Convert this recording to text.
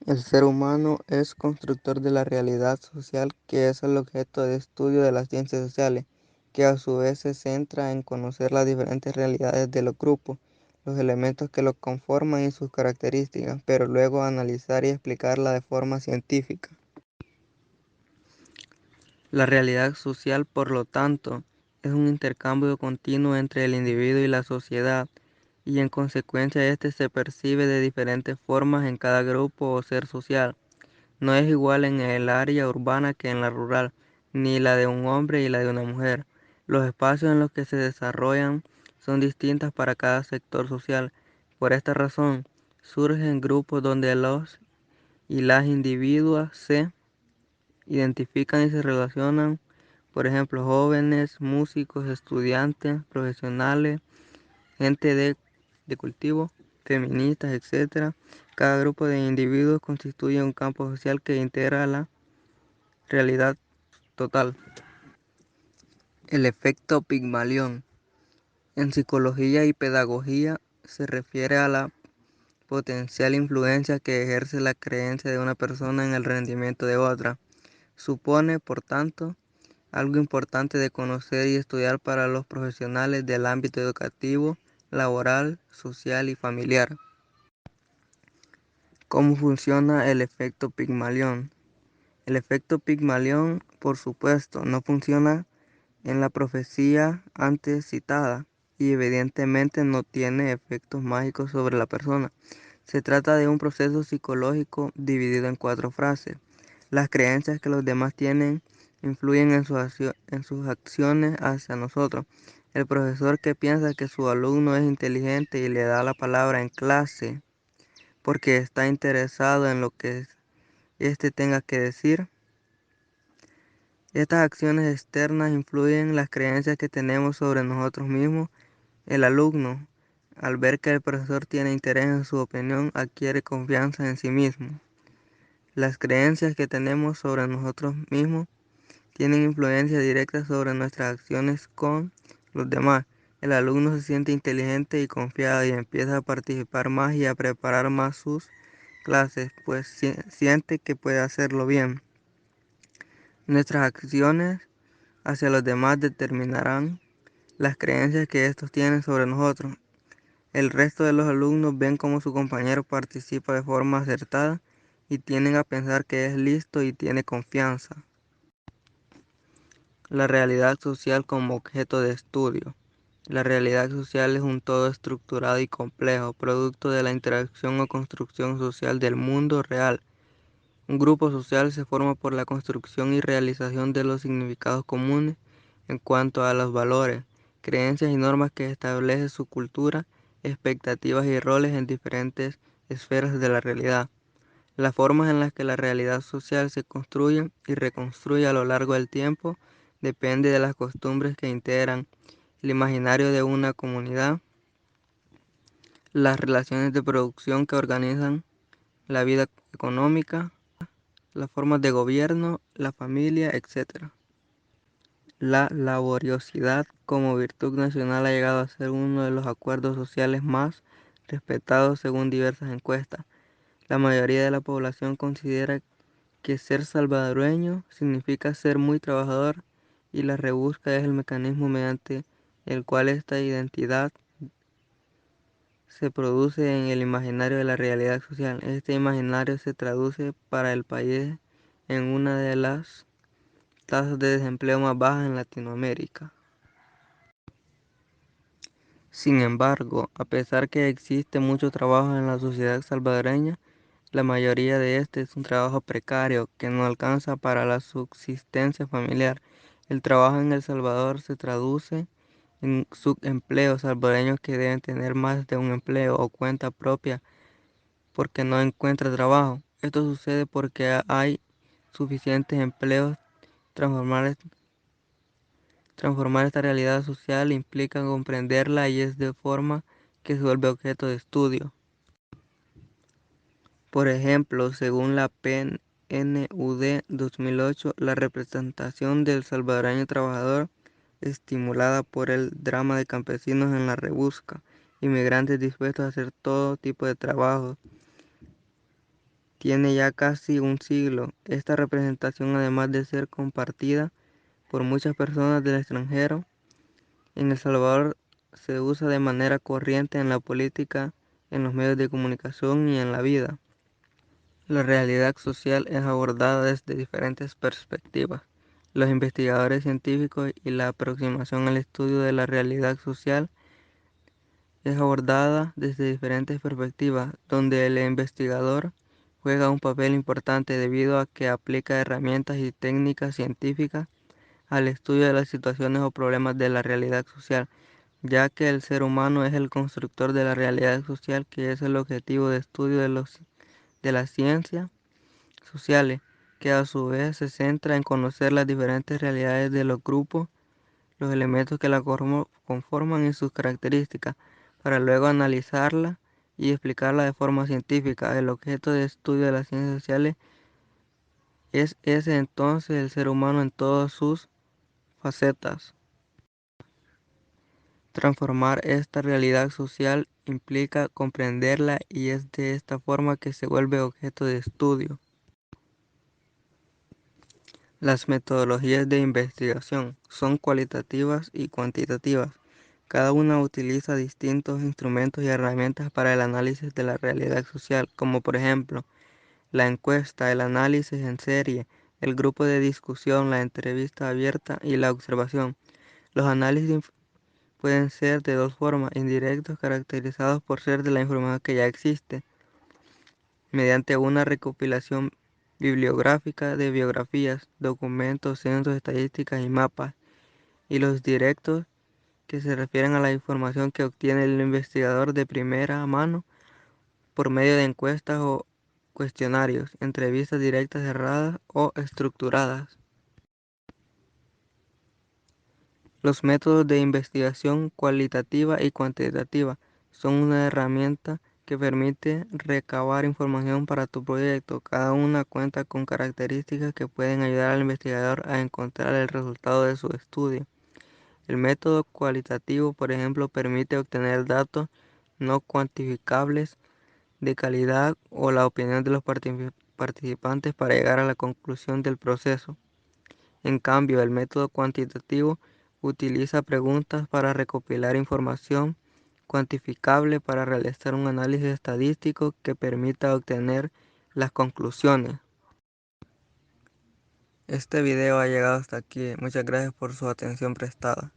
El ser humano es constructor de la realidad social, que es el objeto de estudio de las ciencias sociales, que a su vez se centra en conocer las diferentes realidades de los grupos, los elementos que los conforman y sus características, pero luego analizar y explicarla de forma científica. La realidad social, por lo tanto, es un intercambio continuo entre el individuo y la sociedad, y en consecuencia éste se percibe de diferentes formas en cada grupo o ser social. No es igual en el área urbana que en la rural, ni la de un hombre y la de una mujer. Los espacios en los que se desarrollan son distintas para cada sector social. Por esta razón, surgen grupos donde los y las individuos se identifican y se relacionan, por ejemplo, jóvenes, músicos, estudiantes, profesionales, gente de cultivo, feministas, etc. Cada grupo de individuos constituye un campo social que integra la realidad total. El efecto Pigmalión. En psicología y pedagogía se refiere a la potencial influencia que ejerce la creencia de una persona en el rendimiento de otra. Supone, por tanto, algo importante de conocer y estudiar para los profesionales del ámbito educativo, laboral, social y familiar. ¿Cómo funciona el efecto Pigmalión? El efecto Pigmalión, por supuesto, no funciona en la profecía antes citada y evidentemente no tiene efectos mágicos sobre la persona. Se trata de un proceso psicológico dividido en 4 fases. Las creencias que los demás tienen influyen en sus acciones hacia nosotros. El profesor que piensa que su alumno es inteligente y le da la palabra en clase porque está interesado en lo que éste tenga que decir. Estas acciones externas influyen en las creencias que tenemos sobre nosotros mismos. El alumno, al ver que el profesor tiene interés en su opinión, adquiere confianza en sí mismo. Las creencias que tenemos sobre nosotros mismos tienen influencia directa sobre nuestras acciones con los demás. El alumno se siente inteligente y confiado y empieza a participar más y a preparar más sus clases, pues siente que puede hacerlo bien. Nuestras acciones hacia los demás determinarán las creencias que estos tienen sobre nosotros. El resto de los alumnos ven cómo su compañero participa de forma acertada y tienden a pensar que es listo y tiene confianza. La realidad social como objeto de estudio. La realidad social es un todo estructurado y complejo, producto de la interacción o construcción social del mundo real. Un grupo social se forma por la construcción y realización de los significados comunes en cuanto a los valores, creencias y normas que establece su cultura, expectativas y roles en diferentes esferas de la realidad. Las formas en las que la realidad social se construye y reconstruye a lo largo del tiempo depende de las costumbres que integran el imaginario de una comunidad, las relaciones de producción que organizan la vida económica, las formas de gobierno, la familia, etc. La laboriosidad como virtud nacional ha llegado a ser uno de los acuerdos sociales más respetados según diversas encuestas. La mayoría de la población considera que ser salvadoreño significa ser muy trabajador y la rebusca es el mecanismo mediante el cual esta identidad se produce en el imaginario de la realidad social. Este imaginario se traduce para el país en una de las tasas de desempleo más bajas en Latinoamérica. Sin embargo, a pesar que existe mucho trabajo en la sociedad salvadoreña, la mayoría de este es un trabajo precario que no alcanza para la subsistencia familiar. El trabajo en El Salvador se traduce en subempleos salvadoreños que deben tener más de un empleo o cuenta propia porque no encuentra trabajo. Esto sucede porque hay suficientes empleos. Transformar, transformar esta realidad social implica comprenderla y es de forma que se vuelve objeto de estudio. Por ejemplo, según la PNUD 2008, la representación del salvadoreño trabajador, estimulada por el drama de campesinos en la rebusca, inmigrantes dispuestos a hacer todo tipo de trabajo, tiene ya casi un siglo. Esta representación, además de ser compartida por muchas personas del extranjero, en El Salvador se usa de manera corriente en la política, en los medios de comunicación y en la vida. La realidad social es abordada desde diferentes perspectivas. Los investigadores científicos y la aproximación al estudio de la realidad social es abordada desde diferentes perspectivas, donde el investigador juega un papel importante debido a que aplica herramientas y técnicas científicas al estudio de las situaciones o problemas de la realidad social, ya que el ser humano es el constructor de la realidad social, que es el objetivo de estudio de la ciencia sociales, que a su vez se centra en conocer las diferentes realidades de los grupos, los elementos que la conforman y sus características, para luego analizarla y explicarla de forma científica. El objeto de estudio de las ciencias sociales es ese entonces el ser humano en todas sus facetas. Transformar esta realidad social implica comprenderla y es de esta forma que se vuelve objeto de estudio. Las metodologías de investigación son cualitativas y cuantitativas. Cada una utiliza distintos instrumentos y herramientas para el análisis de la realidad social, como por ejemplo la encuesta, el análisis en serie, el grupo de discusión, la entrevista abierta y la observación. Los análisis pueden ser de dos formas: indirectos, caracterizados por ser de la información que ya existe, mediante una recopilación bibliográfica de biografías, documentos, censos, estadísticas y mapas; y los directos, que se refieren a la información que obtiene el investigador de primera mano por medio de encuestas o cuestionarios, entrevistas directas cerradas o estructuradas. Los métodos de investigación cualitativa y cuantitativa son una herramienta que permite recabar información para tu proyecto. Cada una cuenta con características que pueden ayudar al investigador a encontrar el resultado de su estudio. El método cualitativo, por ejemplo, permite obtener datos no cuantificables de calidad o la opinión de los participantes para llegar a la conclusión del proceso. En cambio, el método cuantitativo utiliza preguntas para recopilar información cuantificable para realizar un análisis estadístico que permita obtener las conclusiones. Este video ha llegado hasta aquí. Muchas gracias por su atención prestada.